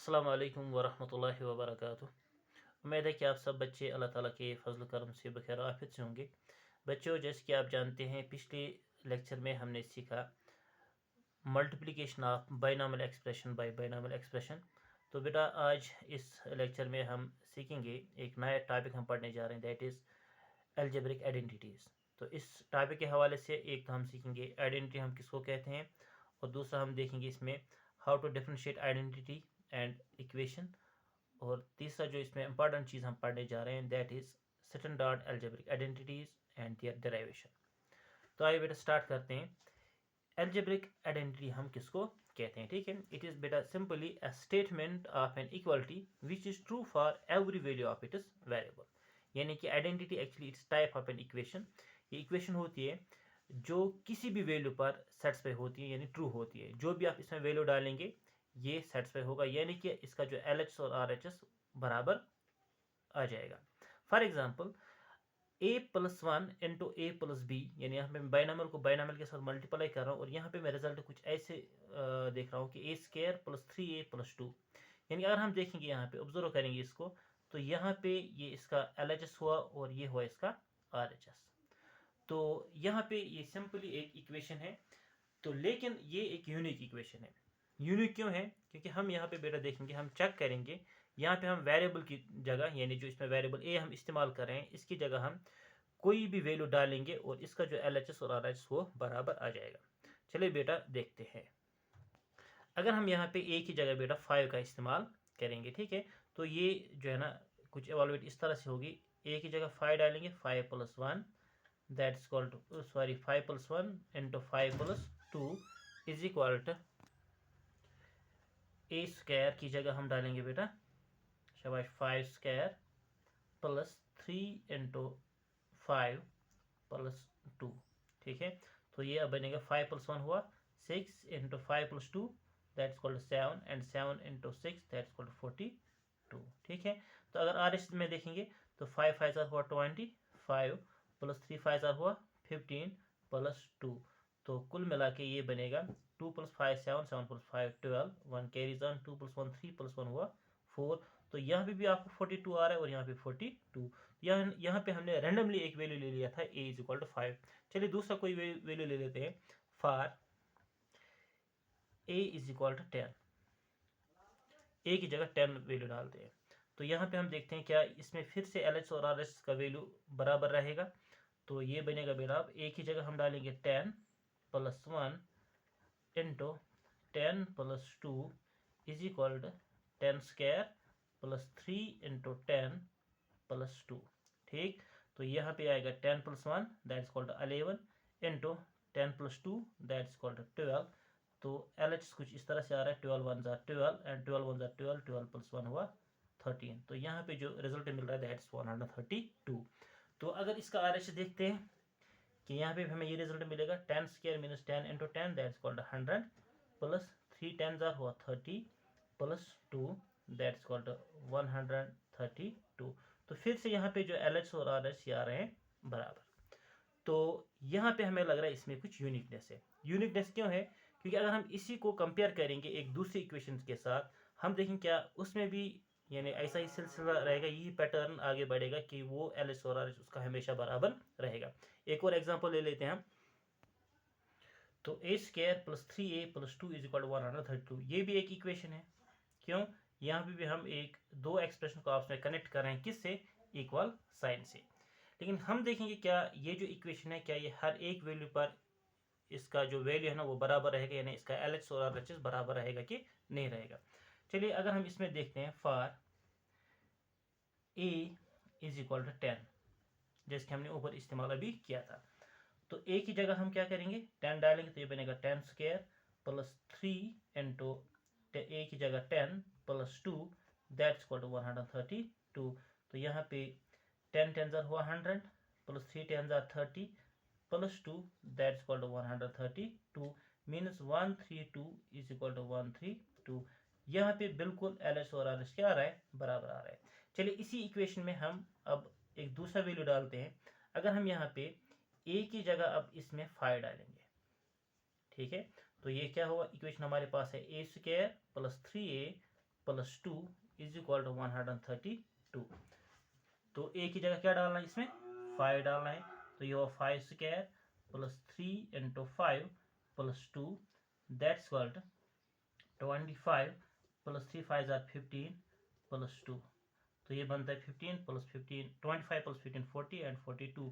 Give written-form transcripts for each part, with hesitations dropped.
अस्सलाम वालेकुम वरहमतुल्लाहि वबरकातुह। उम्मीद है कि आप सब बच्चे अल्लाह ताला के फजल करम से बखैर आफियत से होंगे। बच्चों, जैसे कि आप जानते हैं, पिछले लेक्चर में हमने सीखा multiplication of binomial expression by binomial expression. तो बेटा, आज इस लेक्चर में हम सीखेंगे एक नया टॉपिक हम पढ़ने जा रहे हैं, दैट इज़ अलजेब्रिक आइडेंटिटीज़। तो इस टॉपिक के हवाले से एक तो हम सीखेंगे आइडेंटिटी हम किसको कहते हैं, और दूसरा हम देखेंगे इसमें how to differentiate identity and equation, और तीसरा जो इसमें इंपॉर्टेंट चीज़ हम पढ़ने जा रहे हैं that is standard algebraic identities and their derivation. तो आइए बेटा स्टार्ट करते हैं। अलजेब्रिक आइडेंटिटी हम किसको कहते हैं, ठीक है। इट इज़ बेटा simply a statement of an equality which is true for every value of its variable. यानी कि identity actually it's type of an equation. ये इक्वेशन होती है जो किसी भी वैल्यू पर सेटिस्फाई होती है, यानी ट्रू होती है। जो भी आप इसमें वैल्यू डालेंगे ये सेटिस्फाई होगा, यानी कि इसका जो LHS और RHS बराबर आ जाएगा। For example a+1 into a+b, यानी यहाँ पे मैं बाइनॉमियल को बाइनॉमियल के साथ मल्टीप्लाई कर रहा हूँ, और यहाँ पे मैं रिजल्ट कुछ ऐसे देख रहा हूँ कि a² + 3a + 2। यानी अगर हम देखेंगे यहाँ पे ऑब्जर्व करेंगे इसको, तो यहाँ पे ये इसका LHS हुआ और ये हुआ इसका RHS। तो यहाँ पे ये सिंपली एक इक्वेशन है। तो लेकिन ये एक यूनिक इक्वेशन है। यूनिक क्यों है? क्योंकि हम यहाँ पे बेटा देखेंगे, हम चेक करेंगे, यहाँ पे हम वेरिएबल की जगह, यानी जो इसमें वेरिएबल ए हम इस्तेमाल कर रहे हैं, इसकी जगह हम कोई भी वैल्यू डालेंगे और इसका जो LHS और RHS वो बराबर आ जाएगा। चलिए बेटा देखते हैं। अगर हम यहाँ पे ए की जगह बेटा 5 का इस्तेमाल करेंगे, ठीक है, तो ये जो है ना कुछ एवेलुएट इस तरह से होगी। ए की जगह 5 डालेंगे, 5+1 that's equal to 5+1 into 5+2 is equal to a² की जगह हम डालेंगे बेटा शाबाश 5² + 3 इंटू 5+2, ठीक है। तो ये अब बनेगा 5+1 हुआ 6 into 5+2 that's equal to 7 and 7 into 6 that's equal to 42, ठीक है। तो अगर RHS में देखेंगे तो 5 5 हुआ 25 + 3 5 हुआ 15 + 2, तो कुल मिला के ये बनेगा 2 + 5 7 7 + 5 12 1 कैरीज ऑन 2 + 1 3 + 1 हुआ 4। तो यहाँ पे भी आपको 42 आ रहा है और यहाँ पे 42। यहाँ पे हमने रैंडमली एक वैल्यू ले लिया था a = 5। चलिए दूसरा कोई वैल्यू ले लेते हैं। फॉर a = 10, a की जगह 10 वैल्यू डालते हैं। तो यहाँ पे हम देखते हैं क्या इसमें फिर से LHS और RHS का वैल्यू बराबर रहेगा। तो ये बनेगा बेटा, अब a की जगह हम डालेंगे 10 + 1 into 10 + 2 is equal to 10² + 3 into 10 + 2, ठीक। तो यहाँ पे आएगा 10 + 1 that's equal to 11 into 10 + 2 that's equal to 12। तो LHS कुछ इस तरह से आ रहा है 12 1 = 12 एंड 12 1 = 12, 12 + 1 हुआ 13। तो यहाँ पे जो रिजल्ट मिल रहा है दैट्स 132। तो अगर इसका RHS देखते हैं कि यहाँ पे हमें ये रिजल्ट मिलेगा 10² - 10 into 10 that's equal to 100 plus 3 10 हुआ 30 प्लस 2 दैट्स इक्वल टू 132। तो फिर से यहाँ पे जो LHS और RHS आ रहे हैं बराबर। तो यहाँ पे हमें लग रहा है इसमें कुछ यूनिकनेस है। यूनिकनेस क्यों है? क्योंकि अगर हम इसी को कंपेयर करेंगे एक दूसरी इक्वेशन के साथ, हम देखें क्या उसमें भी यानी ऐसा ही सिलसिला रहेगा, यही पैटर्न आगे बढ़ेगा कि वो LHS और RHS उसका हमेशा बराबर रहेगा। एक और एग्जांपल ले लेते हैं हम। तो a² + 3a + 2 is equal to 132, ये भी एक इक्वेशन है। क्यों? यहाँ पे भी हम एक दो एक्सप्रेशन को आपस में कनेक्ट कर रहे हैं, किससे? इक्वल साइन से। लेकिन हम देखेंगे क्या ये जो इक्वेशन है क्या ये हर एक वैल्यू पर इसका जो वैल्यू है ना वो बराबर रहेगा, यानी इसका LHS और RHS बराबर रहेगा कि नहीं रहेगा। चलिए अगर हम इसमें देखते हैं फॉर a = 10, जैसे कि हमने ऊपर इस्तेमाल अभी किया था। तो a की जगह हम क्या करेंगे 10 डालेंगे, तो ये बनेगा 10² + 3 इंटू a की जगह 10 + 2 दैट्स इक्वल टू 132। तो यहाँ पे 10 10 हुआ 100 plus 3 10 30 plus 2 that's equal to 132 means 132 is equal to 132। यहाँ पे बिल्कुल LHS और RHS क्या आ रहा है? बराबर आ रहा है। चलिए इसी इक्वेशन में हम अब एक दूसरा वैल्यू डालते हैं। अगर हम यहाँ पे a की जगह अब इसमें 5 डालेंगे, ठीक है, तो ये क्या हुआ? इक्वेशन हमारे पास है a² + 3a plus 2 is equal to 132। तो ए की जगह क्या डालना है, इसमें 5 डालना है। तो ये हुआ 5 square plus 3 into 5 plus 2 that's equal to 25 plus 3 5 जार 15 प्लस 2। तो ये बनता है 15 plus 15 25 plus 15 40 and 42,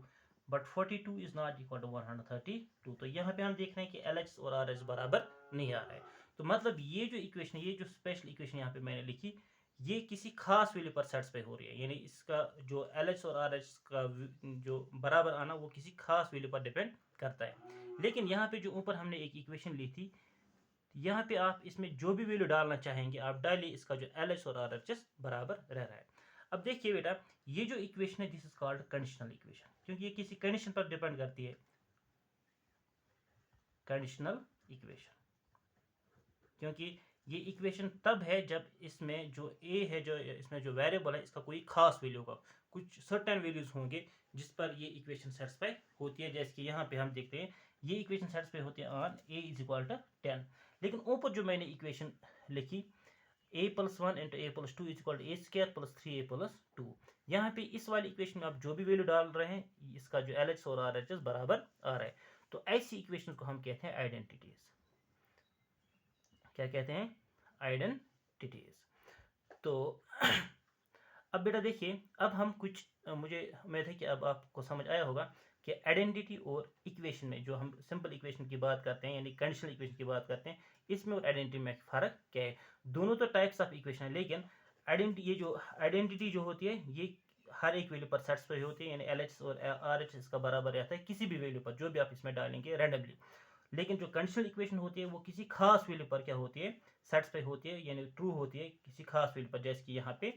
but 42 is not equal to 132। तो यहाँ पे हम देख रहे हैं कि LH और RH बराबर नहीं आ रहा है। तो मतलब ये जो इक्वेशन, ये जो स्पेशल इक्वेशन यहाँ पे मैंने लिखी, ये किसी खास वैल्यू पर सेटिस्फाई हो रही है, यानी इसका जो LH और RH का जो बराबर आना वो किसी खास वैल्यू पर डिपेंड करता है। लेकिन यहाँ पे जो ऊपर हमने एक इक्वेशन ली थी, यहाँ पे आप इसमें जो भी वैल्यू डालना चाहेंगे आप डालिए, इसका जो LH और RHS बराबर रह रहा है। अब देखिए बेटा, ये जो इक्वेशन है this is called conditional equation, क्योंकि ये किसी कंडीशन पर डिपेंड करती है। कंडीशनल इक्वेशन, क्योंकि ये इक्वेशन तब है जब इसमें जो a है, जो इसमें जो वेरिएबल है, इसका कोई खास वैल्यू होगा, कुछ सर्टेन वैल्यूज होंगे जिस पर ये इक्वेशन सेटिस्फाई होती है। जैसे कि यहाँ पे हम देखते हैं ये इक्वेशन सेटिस्फाई होती है on a is equal to 10। लेकिन ऊपर जो मैंने इक्वेशन लिखी a plus 1 into a plus 2 is equal to a square plus 3a plus 2, यहाँ पे इस वाली इक्वेशन में आप जो भी वैल्यू डाल रहे हैं इसका जो LH और RHS बराबर आ रहा है। तो ऐसी इक्वेशन को हम कहते हैं आइडेंटिटीज। क्या कहते हैं? आइडेंटिटीज। तो अब बेटा देखिए, अब हम कुछ मुझे उम्मीद है कि अब आपको समझ आया होगा कि आइडेंटिटी और इक्वेशन में, जो हम सिंपल इक्वेशन की बात करते हैं यानी कंडीशनल इक्वेशन की बात करते हैं, इसमें और आइडेंटिटी में फ़र्क क्या है। दोनों तो टाइप्स ऑफ इक्वेशन है, लेकिन आइडेंटिटी जो होती है ये हर एक वैल्यू पर सेटिस्फाई होती है, यानी LH और RH इसका बराबर रहता है किसी भी वैल्यू पर, जो भी आप इसमें डालेंगे रैंडमली। लेकिन जो कंडीशनल इक्वेशन होती है वो किसी खास वैल्यू पर क्या होती है, सेटिस्फाई होती है, यानी ट्रू होती है किसी खास वैल्यू पर। जैसे कि यहाँ पे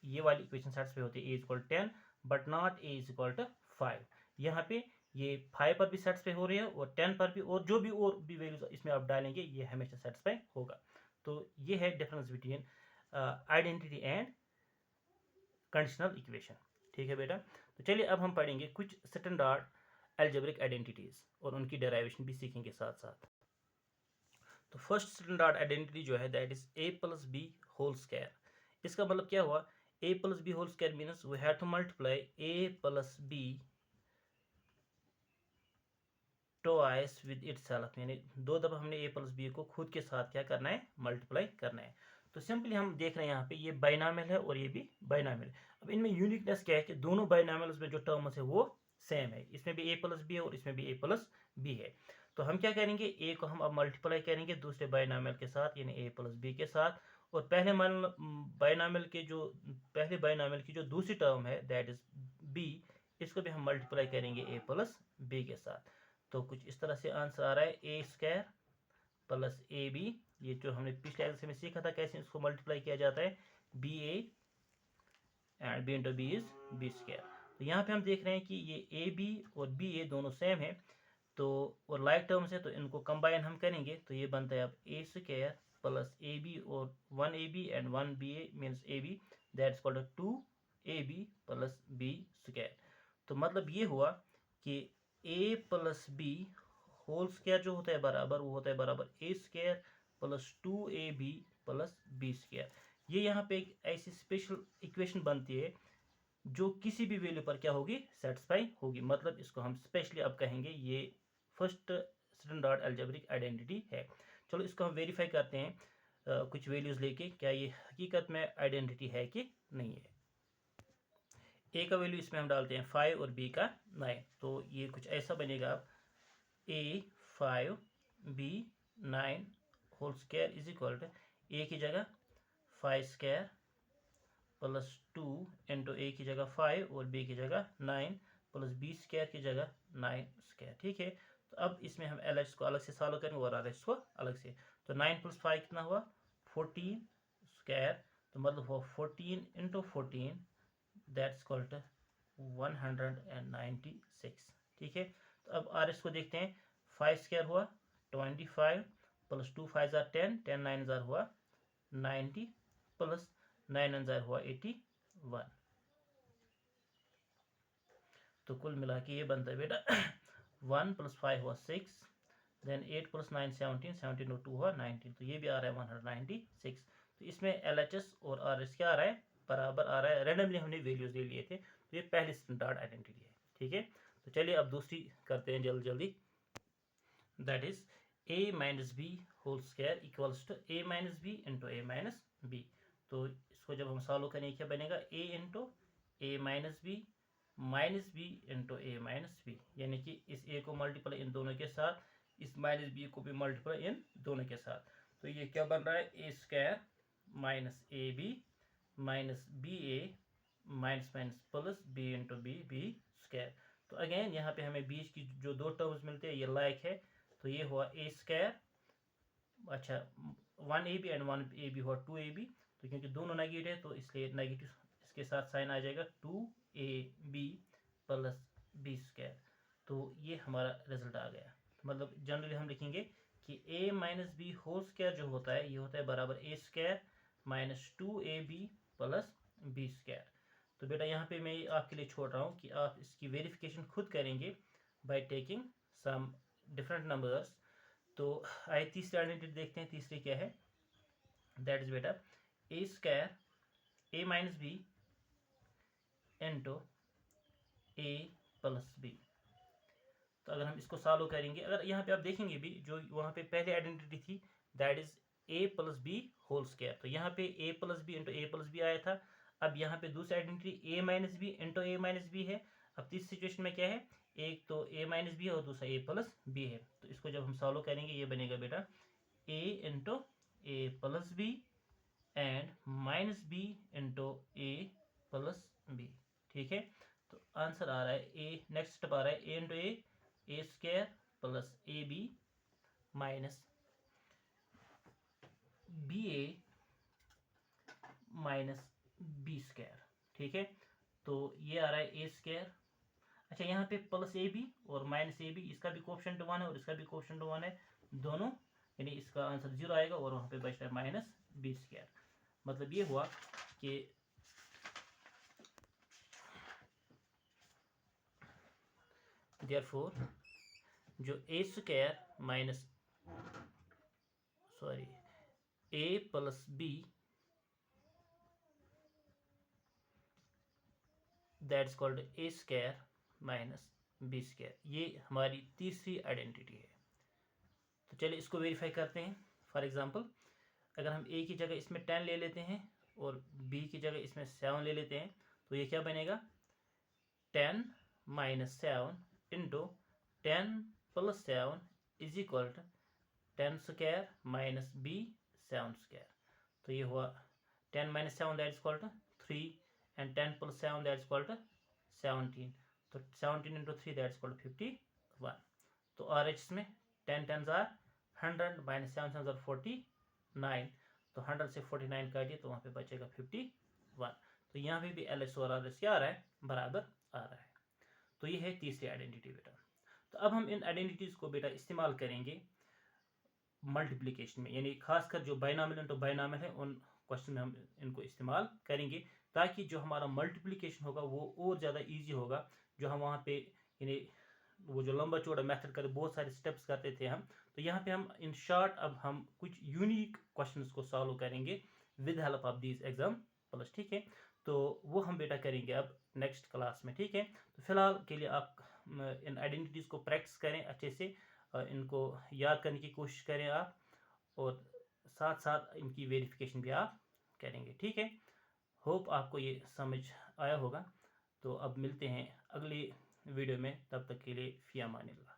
ये वाली इक्वेशन सेटिस्फाई होती है a equal 10 but not a is equal to 5। यहाँ पे ये 5 पर भी सेटिस्फाई हो रही है और 10 पर भी, और जो भी और भी वैल्यूज इसमें आप डालेंगे ये हमेशा सेटिस्फाई होगा। तो ये है difference between identity and conditional equation. ठीक है बेटा, तो चलिए अब हम पढ़ेंगे कुछ स्टैंडर्ड अलजेब्रिक आइडेंटिटीज और उनकी डेरिवेशन भी सीखेंगे साथ साथ। तो फर्स्ट स्टैंडर्ड आइडेंटिटी जो है that is a plus B whole square. इसका मतलब क्या हुआ, a plus B whole square means we have to multiply a plus B twice with itself, यानी दो दफा हमने a प्लस बी को खुद के साथ क्या करना है, मल्टीप्लाई करना है। तो सिंपली हम देख रहे हैं यहाँ पे ये बाइनॉमियल है और ये भी बाइनॉमियल है। अब इनमें यूनिकनेस क्या है कि दोनों बाइनॉमियल्स में जो टर्म्स है वो सेम है, इसमें भी a प्लस बी है और इसमें भी a प्लस बी है। तो हम क्या करेंगे, a को हम अब मल्टीप्लाई करेंगे दूसरे बाइनॉमियल के साथ यानी a प्लस बी के साथ, और पहले बाइनॉमियल की जो दूसरी टर्म है दैट इज b, इसको भी हम मल्टीप्लाई करेंगे a प्लस बी के साथ। तो कुछ इस तरह से आंसर आ रहा है a square plus A B, ये जो हमने पिछले एग्जाम में सीखा था कैसे इसको मल्टीप्लाई किया जाता है, B A and B into B is B square. तो यहाँ पे हम देख रहे हैं कि ये ए बी और बी ए दोनों सेम है, तो और लाइक टर्म्स है, तो इनको कंबाइन हम करेंगे तो ये बनता है अब A square plus A B और 1 A B and 1 B A means A B, that's called 2 A B plus B square. तो मतलब ये हुआ कि a plus B whole square जो होता है बराबर, वो होता है बराबर a square plus 2ab plus B square. ये यहाँ पे एक ऐसी स्पेशल इक्वेशन बनती है जो किसी भी वैल्यू पर क्या होगी, सेटिस्फाई होगी। मतलब इसको हम स्पेशली अब कहेंगे ये फर्स्ट स्टैंडर्ड अलजेब्रिक आइडेंटिटी है। चलो इसको हम वेरीफाई करते हैं कुछ वैल्यूज लेके, क्या ये हकीकत में आइडेंटिटी है कि नहीं है। a का वैल्यू इसमें हम डालते हैं 5 और b का 9, तो ये कुछ ऐसा बनेगा, a 5 b 9 whole square is equal to a की जगह 5 स्क्वायर प्लस 2 इंटू a की जगह 5 और b की जगह 9 प्लस b स्क्वायर की जगह 9 स्क्वायर। ठीक है, तो अब इसमें हम LH को अलग से सॉल्व करेंगे और RH को अलग से। तो 9 प्लस 5 कितना हुआ, 14 स्क्वायर, तो मतलब हुआ 14 इंटू 14 दैट्स इक्वल टू 196। ठीक है, तो अब RS को देखते हैं, 5 स्क्वायर हुआ 25 प्लस 2 5 जार 10 10 9 जार हुआ 90 प्लस 9 जार हुआ 81। तो कुल मिला के ये बनता है बेटा 1 प्लस 5 हुआ 6, देन 8 प्लस 9 17 17 और 2 हुआ 19, तो ये भी आ रहा है 196। तो इसमें LHS और RHS क्या आ रहा है, बराबर आ रहा है। रैंडमली हमने वैल्यूज ले लिए थे, तो ये पहली स्टैंडर्ड आइडेंटिटी है। ठीक है, तो चलिए अब दूसरी करते हैं जल्दी जल्दी। That is a minus B whole square equals to a minus B into a minus B. तो इसको जब हम सॉल्व करेंगे क्या बनेगा, a into a minus B into a minus B, यानी कि इस a को मल्टीप्लाई इन दोनों के साथ, इस माइनस बी को भी मल्टीप्लाई इन दोनों के साथ। तो ये क्या बन रहा है, a square minus A B minus B A minus minus plus B into B square. तो अगेन यहाँ पे हमें बीच की जो दो टर्म्स मिलते हैं ये लाइक है, तो ये हुआ ए स्क्वायर, अच्छा 1ab एंड 1ab हुआ 2ab। तो क्योंकि दोनों नेगेटिव है तो इसलिए नेगेटिव इसके साथ साइन आ जाएगा 2ab प्लस बी स्क्वायर। तो ये हमारा रिजल्ट आ गया। मतलब जनरली हम लिखेंगे कि a minus B whole square जो होता है ये होता है बराबर A square minus 2ab plus B square. तो बेटा यहाँ पे मैं आपके लिए छोड़ रहा हूँ कि आप इसकी वेरिफिकेशन खुद करेंगे by taking some different numbers. तो आइए तीसरी आइडेंटिटी देखते हैं। तीसरी क्या है, दैट इज बेटा ए square A minus B into A plus B. तो अगर हम इसको सॉल्व करेंगे, अगर यहाँ पे आप देखेंगे भी जो वहाँ पे पहले आइडेंटिटी थी that is A plus B whole square, तो यहाँ पे A plus B into A plus B आया था। अब यहाँ पे दूसरी identity A minus B into A minus B है। अब तीसरी सिचुएशन में क्या है, एक तो ए माइनस बी है और दूसरा ए प्लस बी है। तो इसको जब हम सॉल्व करेंगे ये बनेगा बेटा A into A plus B and minus B into A plus B. ठीक है, तो आंसर आ रहा है ए, नेक्स्ट स्टेप आ रहा है A into A square plus A B minus B A minus B square. ठीक है, तो ये आ रहा है ए स्क्वायर, अच्छा यहाँ पे प्लस ए बी और माइनस ए बी, इसका भी कोएफिशिएंट 1 है और इसका भी कोएफिशिएंट 1 है दोनों, यानी इसका आंसर 0 आएगा और वहाँ पे बच रहा है माइनस बी स्क्वायर। मतलब ये हुआ कि देयरफॉर जो A square minus A plus B that is called A square minus B square, ये हमारी तीसरी आइडेंटिटी है। तो चलिए इसको वेरीफाई करते हैं। फॉर एग्जांपल अगर हम ए की जगह इसमें 10 ले लेते हैं और बी की जगह इसमें 7 ले लेते हैं, तो ये क्या बनेगा 10 minus 7 into 10 plus 7 is equal to 10 square minus B 7 square. तो ये हुआ 10 minus 7 that is equal to 3 and 10 plus 7 that is equal to 17। तो 17 into 3 that is equal to 51। तो आर एच में 10 10s are 100 minus 7 7s are 49। तो 100 से 49 काटिए तो वहाँ पे बचेगा 51। तो यहाँ पे भी एल एस और आर एस क्या आ रहा है, बराबर आ रहा है। तो ये है तीसरी आइडेंटिटी बेटा। तो अब हम इन आइडेंटिटीज को बेटा इस्तेमाल करेंगे मल्टीप्लिकेशन में, यानी खासकर जो बाइनॉमियल तो बाइनॉमियल है उन क्वेश्चन में हम इनको इस्तेमाल करेंगे, ताकि जो हमारा मल्टीप्लिकेशन होगा वो और ज़्यादा इजी होगा। जो हम वहाँ पे यानी वो जो लंबा चौड़ा मेथड कर बहुत सारे स्टेप्स करते थे हम, तो यहाँ पे हम इन शॉर्ट अब हम कुछ यूनिक क्वेश्चंस को सॉल्व करेंगे with help of these examples. ठीक है, तो वो हम बेटा करेंगे अब नेक्स्ट क्लास में। ठीक है, तो फिलहाल के लिए आप इन आइडेंटिटीज को प्रैक्टिस करें अच्छे से, इनको याद करने की कोशिश करें आप, और साथ साथ इनकी वेरिफिकेशन भी आप करेंगे। ठीक है, होप आपको ये समझ आया होगा। तो अब मिलते हैं अगली वीडियो में, तब तक के लिए फ़ी अमानिल्लाह।